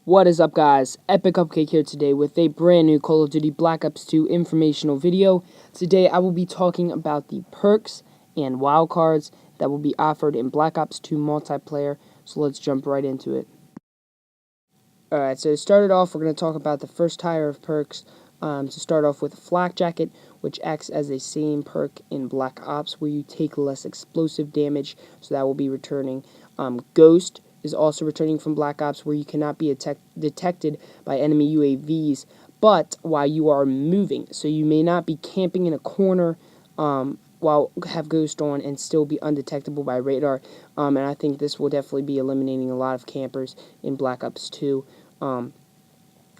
What is up, guys? Epic Cupcake here today with a brand new Call of Duty Black Ops 2 informational video. Today I will be talking about the perks and wildcards that will be offered in Black Ops 2 multiplayer, so let's jump right into it. Alright, so to start it off, we're going to talk about the first tier of perks. To start off with Flak Jacket, which acts as a same perk in Black Ops where you take less explosive damage, so that will be returning. Ghost is also returning from Black Ops where you cannot be detected by enemy UAVs, but while you are moving. So you may not be camping in a corner while have Ghost on and still be undetectable by radar. And I think this will definitely be eliminating a lot of campers in Black Ops 2.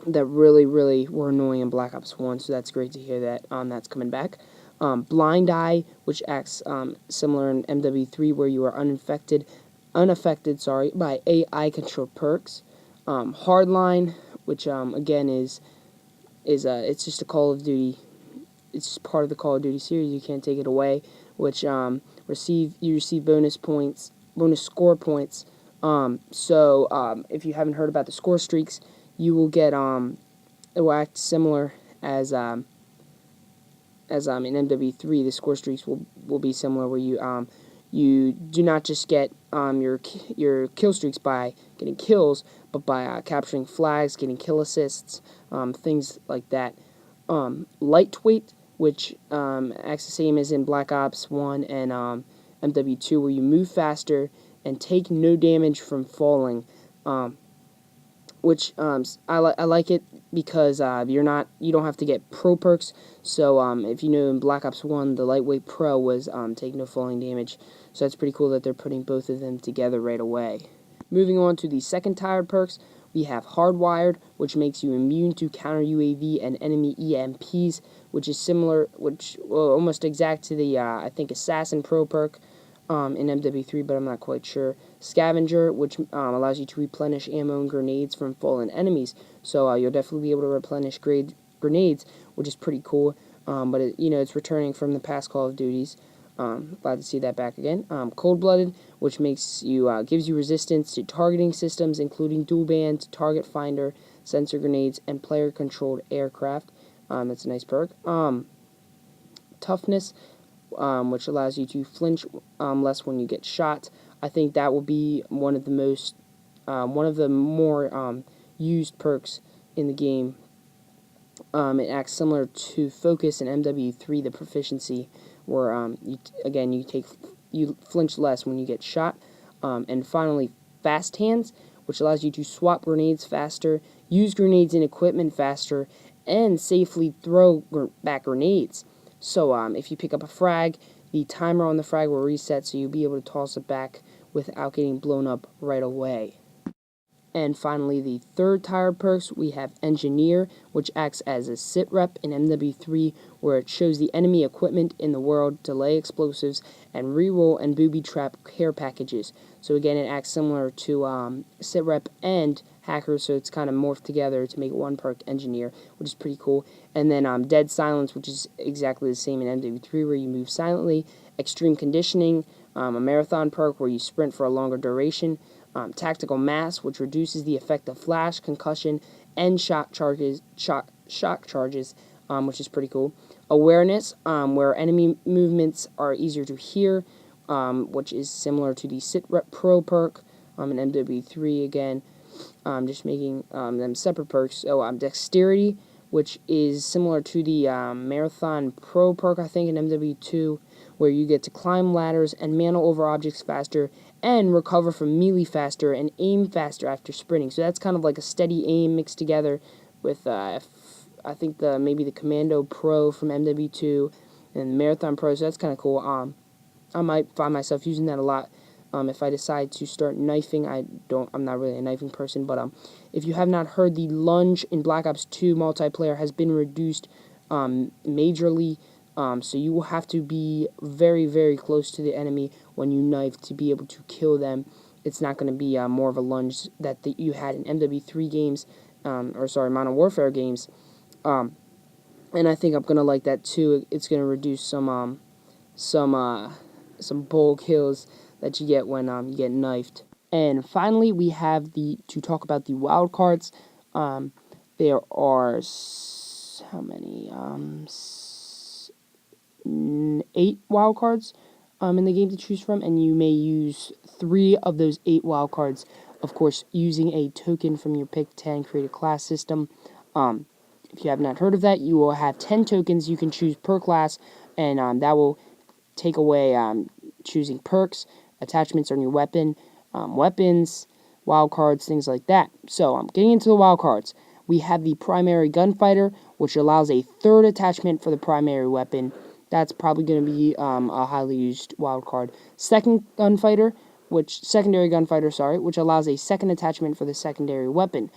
That really were annoying in Black Ops 1, so that's great to hear that that's coming back. Blind Eye, which acts similar in MW3 where you are unaffected by AI controlled perks. Hardline, which again is it's just a Call of Duty. It's just part of the Call of Duty series. You can't take it away. Which receive bonus points, bonus score points. If you haven't heard about the score streaks, you will get it will act similar as in MW3. The score streaks will be similar where you do not just get your kill streaks by getting kills, but by capturing flags, getting kill assists, things like that. Lightweight, which acts the same as in Black Ops 1 and MW2, where you move faster and take no damage from falling. Which I like it because you don't have to get pro perks. So if you know in Black Ops 1 the lightweight pro was take no falling damage, so that's pretty cool that they're putting both of them together right away. Moving on to the second tier perks, we have Hardwired, which makes you immune to counter UAV and enemy EMPs, which is similar, almost exact to the I think Assassin pro perk in MW3, but I'm not quite sure. Scavenger, which allows you to replenish ammo and grenades from fallen enemies. So you'll definitely be able to replenish grenades, which is pretty cool. But it's returning from the past Call of Duties. Glad to see that back again. Cold-Blooded, which makes you gives you resistance to targeting systems, including dual band, target finder, sensor grenades, and player-controlled aircraft. That's a nice perk. Toughness, which allows you to flinch less when you get shot. I think that will be one of the more used perks in the game. It acts similar to Focus and MW3, the proficiency, where you flinch less when you get shot. And finally, Fast Hands, which allows you to swap grenades faster, use grenades in equipment faster, and safely throw back grenades. So if you pick up a frag, the timer on the frag will reset, so you'll be able to toss it back without getting blown up right away. And finally, the third tier perks, we have Engineer, which acts as a sitrep in MW3, where it shows the enemy equipment in the world, delay explosives, and reroll and booby trap care packages. So again, it acts similar to sitrep and Hacker, so it's kind of morphed together to make one perk, Engineer, which is pretty cool. And then Dead Silence, which is exactly the same in MW3, where you move silently. Extreme Conditioning, a marathon perk where you sprint for a longer duration. Tactical Mass, which reduces the effect of flash, concussion, and shock charges, which is pretty cool. Awareness, where enemy movements are easier to hear, which is similar to the Sitrep Pro perk in MW3 again. Just making them separate perks. So Dexterity, which is similar to the Marathon Pro perk, I think, in MW2, where you get to climb ladders and mantle over objects faster and recover from melee faster and aim faster after sprinting. So that's kind of like a steady aim mixed together with, I think, maybe the Commando Pro from MW2 and Marathon Pro, so that's kind of cool. I might find myself using that a lot. If I decide to start knifing, I'm not really a knifing person, but if you have not heard, the lunge in Black Ops 2 multiplayer has been reduced majorly, so you will have to be very close to the enemy when you knife to be able to kill them. It's not going to be more of a lunge that you had in MW3 games, Modern Warfare games, and I think I'm going to like that too. It's going to reduce some bull kills that you get when you get knifed. And finally, we have to talk about the wild cards. There are how many? 8 wild cards in the game to choose from, and you may use 3 of those 8 wild cards. Of course, using a token from your pick 10 create a class system. If you have not heard of that, you will have 10 tokens you can choose per class, and that will take away choosing perks, attachments on your weapon, weapons, wild cards, things like that. So, getting into the wild cards, we have the primary gunfighter, which allows a 3rd attachment for the primary weapon. That's probably going to be a highly used wild card. Secondary gunfighter, which allows a 2nd attachment for the secondary weapon.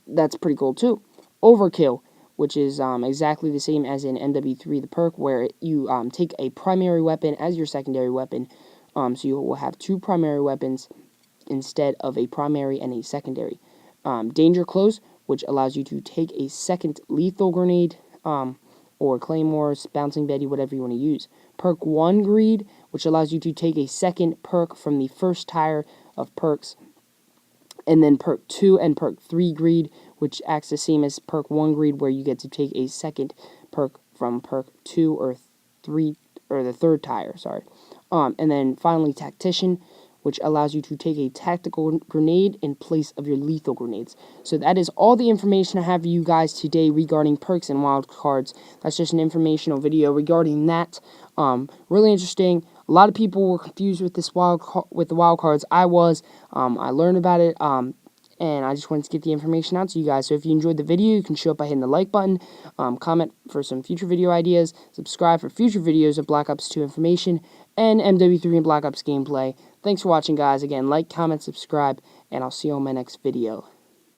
That's pretty cool too. Overkill, which is exactly the same as in MW3, the perk, where you take a primary weapon as your secondary weapon. So you will have 2 primary weapons instead of a primary and a secondary. Danger Close, which allows you to take a 2nd lethal grenade, or claymores, bouncing Betty, whatever you want to use. Perk 1 Greed, which allows you to take a 2nd perk from the first tier of perks. And then perk 2 and perk 3 Greed, which acts the same as perk 1 Greed, where you get to take a 2nd perk from perk 2 or 3, or the 3rd tier, sorry. And then finally Tactician, which allows you to take a tactical grenade in place of your lethal grenades. So that is all the information I have for you guys today regarding perks and wild cards. That's just an informational video regarding that. Really interesting. A lot of people were confused with the wild cards. I was. I learned about it. And I just wanted to get the information out to you guys. So if you enjoyed the video, you can show up by hitting the like button, comment for some future video ideas, subscribe for future videos of Black Ops 2 information, and MW3 and Black Ops gameplay. Thanks for watching, guys. Again, like, comment, subscribe, and I'll see you on my next video.